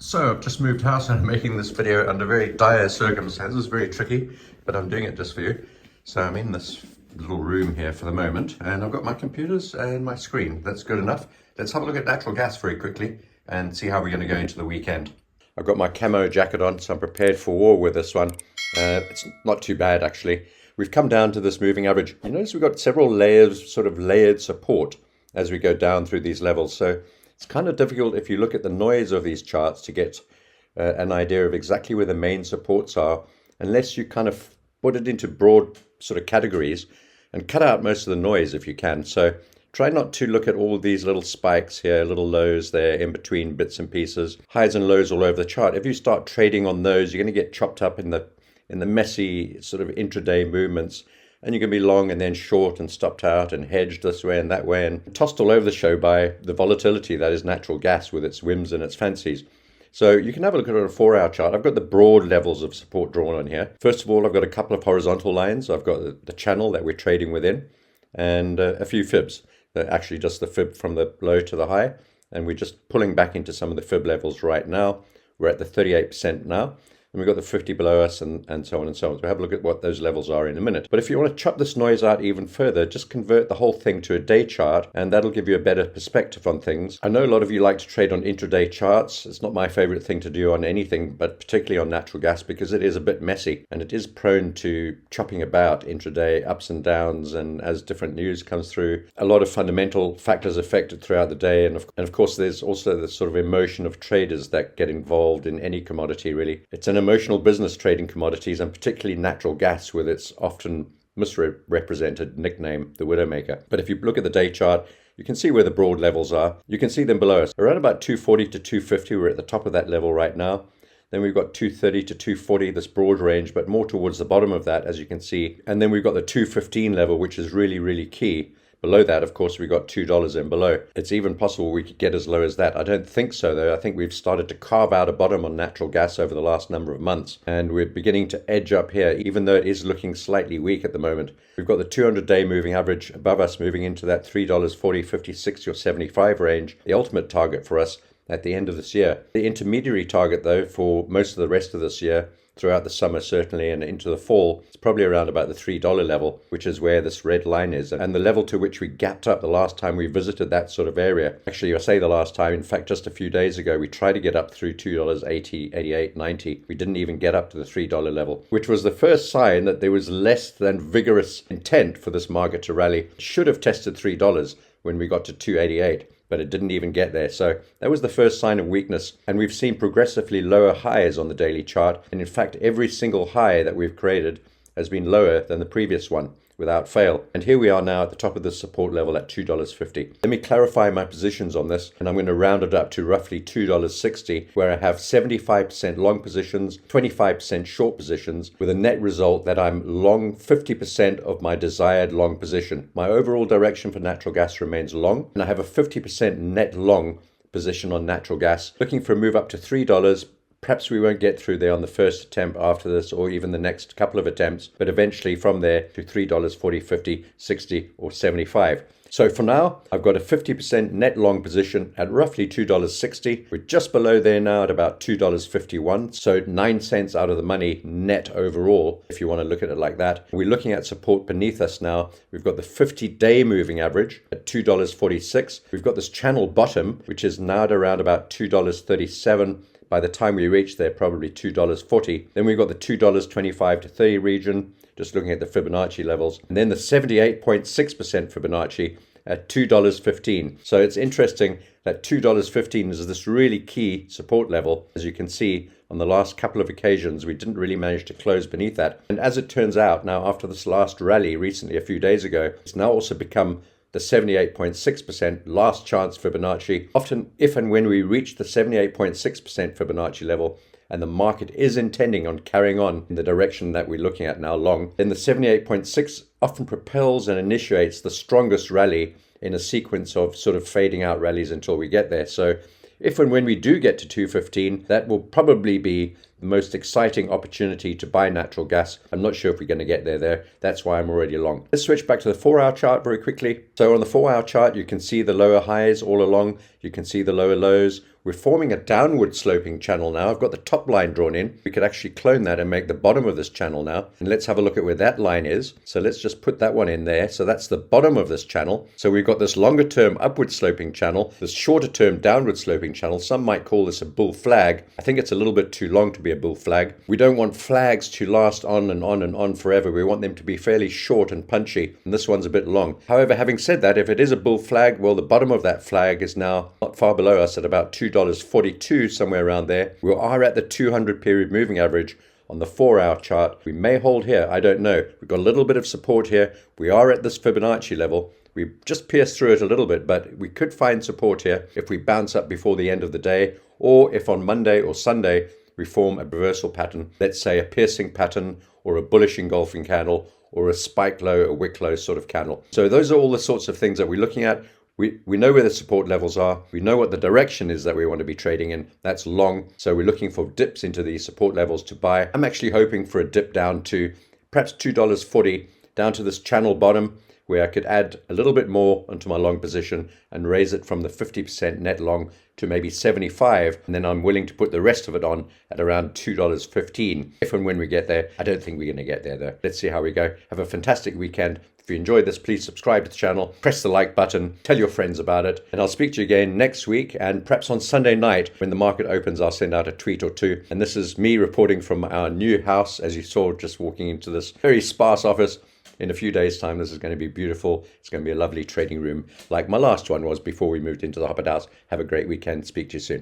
So I've just moved house and I'm making this video under very dire circumstances, very tricky, but I'm doing it just for you. So I'm in this little room here for the moment and I've got my computers and my screen. That's good enough. Let's have a look at natural gas very quickly and see how we're going to go into the weekend. I've got my camo jacket on, so I'm prepared for war with this one. It's not too bad actually. We've come down to this moving average. You notice we've got several layers, sort of layered support as we go down through these levels. So it's kind of difficult if you look at the noise of these charts to get an idea of exactly where the main supports are, unless you kind of put it into broad sort of categories and cut out most of the noise if you can. So try not to look at all these little spikes here, little lows there in between bits and pieces, highs and lows all over the chart. If you start trading on those, you're going to get chopped up in the messy sort of intraday movements. And you can be long and then short and stopped out and hedged this way and that way and tossed all over the show by the volatility that is natural gas with its whims and its fancies. So you can have a look at it on a 4-hour chart. I've got the broad levels of support drawn on here. First of all, I've got a couple of horizontal lines. I've got the channel that we're trading within and a few fibs. They're actually just the fib from the low to the high. And we're just pulling back into some of the fib levels right now. We're at the 38% now. And we've got the 50 below us and so on and so on. So we'll have a look at what those levels are in a minute. But if you want to chop this noise out even further, just convert the whole thing to a day chart and that'll give you a better perspective on things. I know a lot of you like to trade on intraday charts. It's not my favorite thing to do on anything, but particularly on natural gas because it is a bit messy and it is prone to chopping about intraday ups and downs, and as different news comes through, a lot of fundamental factors affected throughout the day. And of course, there's also the sort of emotion of traders that get involved in any commodity really. It's an emotional business trading commodities, and particularly natural gas with its often misrepresented nickname, the Widowmaker. But if you look at the day chart, you can see where the broad levels are. You can see them below us. Around about 240 to 250, we're at the top of that level right now. Then we've got 230 to 240, this broad range, but more towards the bottom of that, as you can see. And then we've got the 215 level, which is really, really key. Below that, of course, we've got $2 and below. It's even possible we could get as low as that. I don't think so, though. I think we've started to carve out a bottom on natural gas over the last number of months. And we're beginning to edge up here, even though it is looking slightly weak at the moment. We've got the 200-day moving average above us moving into that $3.40, 50, 60, or 75 range, the ultimate target for us at the end of this year. The intermediary target, though, for most of the rest of this year, throughout the summer certainly and into the fall, it's probably around about the $3 level, which is where this red line is, and the level to which we gapped up the last time we visited that sort of area. Actually, I say the last time, in fact just a few days ago we tried to get up through $2.80, 88, 90. We didn't even get up to the $3 level, which was the first sign that there was less than vigorous intent for this market to rally. It should have tested $3 when we got to 288. But it didn't even get there. So that was the first sign of weakness. And we've seen progressively lower highs on the daily chart. And in fact, every single high that we've created has been lower than the previous one without fail. And here we are now at the top of the support level at $2.50. Let me clarify my positions on this, and I'm going to round it up to roughly $2.60, where I have 75% long positions, 25% short positions, with a net result that I'm long 50% of my desired long position. My overall direction for natural gas remains long, and I have a 50% net long position on natural gas, looking for a move up to $3. Perhaps we won't get through there on the first attempt after this, or even the next couple of attempts, but eventually from there to $3.40, 50, 60, or 75. So for now, I've got a 50% net long position at roughly $2.60. We're just below there now at about $2.51. So 9 cents out of the money net overall, if you want to look at it like that. We're looking at support beneath us now. We've got the 50-day moving average at $2.46. We've got this channel bottom, which is now at around about $2.37. By the time we reach there, probably $2.40. Then we've got the $2.25 to 30 region, just looking at the Fibonacci levels. And then the 78.6% Fibonacci at $2.15. So it's interesting that $2.15 is this really key support level. As you can see, on the last couple of occasions, we didn't really manage to close beneath that. And as it turns out, now after this last rally recently, a few days ago, it's now also become the 78.6% last chance Fibonacci. Often, if and when we reach the 78.6% Fibonacci level, and the market is intending on carrying on in the direction that we're looking at now long, then the 78.6 often propels and initiates the strongest rally in a sequence of sort of fading out rallies until we get there. So if and when we do get to 215, that will probably be the most exciting opportunity to buy natural gas. I'm not sure if we're going to get there. That's why I'm already long. Let's switch back to the 4-hour chart very quickly. So on the 4-hour chart, you can see the lower highs all along. You can see the lower lows. We're forming a downward sloping channel now. I've got the top line drawn in. We could actually clone that and make the bottom of this channel now. And let's have a look at where that line is. So let's just put that one in there. So that's the bottom of this channel. So we've got this longer term upward sloping channel, this shorter term downward sloping channel. Some might call this a bull flag. I think it's a little bit too long to be a bull flag. We don't want flags to last on and on and on forever. We want them to be fairly short and punchy. And this one's a bit long. However, having said that, if it is a bull flag, well, the bottom of that flag is now not far below us at about $2.42, somewhere around there. We are at the 200 period moving average on the 4-hour chart. We may hold here. I don't know. We've got a little bit of support here. We are at this Fibonacci level. We just pierced through it a little bit, but we could find support here if we bounce up before the end of the day, or if on Monday or Sunday we form a reversal pattern, let's say a piercing pattern or a bullish engulfing candle or a spike low, a wick low sort of candle. So those are all the sorts of things that we're looking at. We know where the support levels are. We know what the direction is that we want to be trading in. That's long. So we're looking for dips into these support levels to buy. I'm actually hoping for a dip down to perhaps $2.40, down to this channel bottom, where I could add a little bit more onto my long position and raise it from the 50% net long to maybe 75, and then I'm willing to put the rest of it on at around $2.15 if and when we get there. I don't think we're going to get there though. Let's see how we go. Have a fantastic weekend. If you enjoyed this, please subscribe to the channel, press the like button, tell your friends about it, and I'll speak to you again next week, and perhaps on Sunday night when the market opens, I'll send out a tweet or two. And this is me reporting from our new house, as you saw just walking into this very sparse office. In a few days' time, this is going to be beautiful. It's going to be a lovely trading room like my last one was before we moved into the Hobbit house. Have a great weekend. Speak to you soon.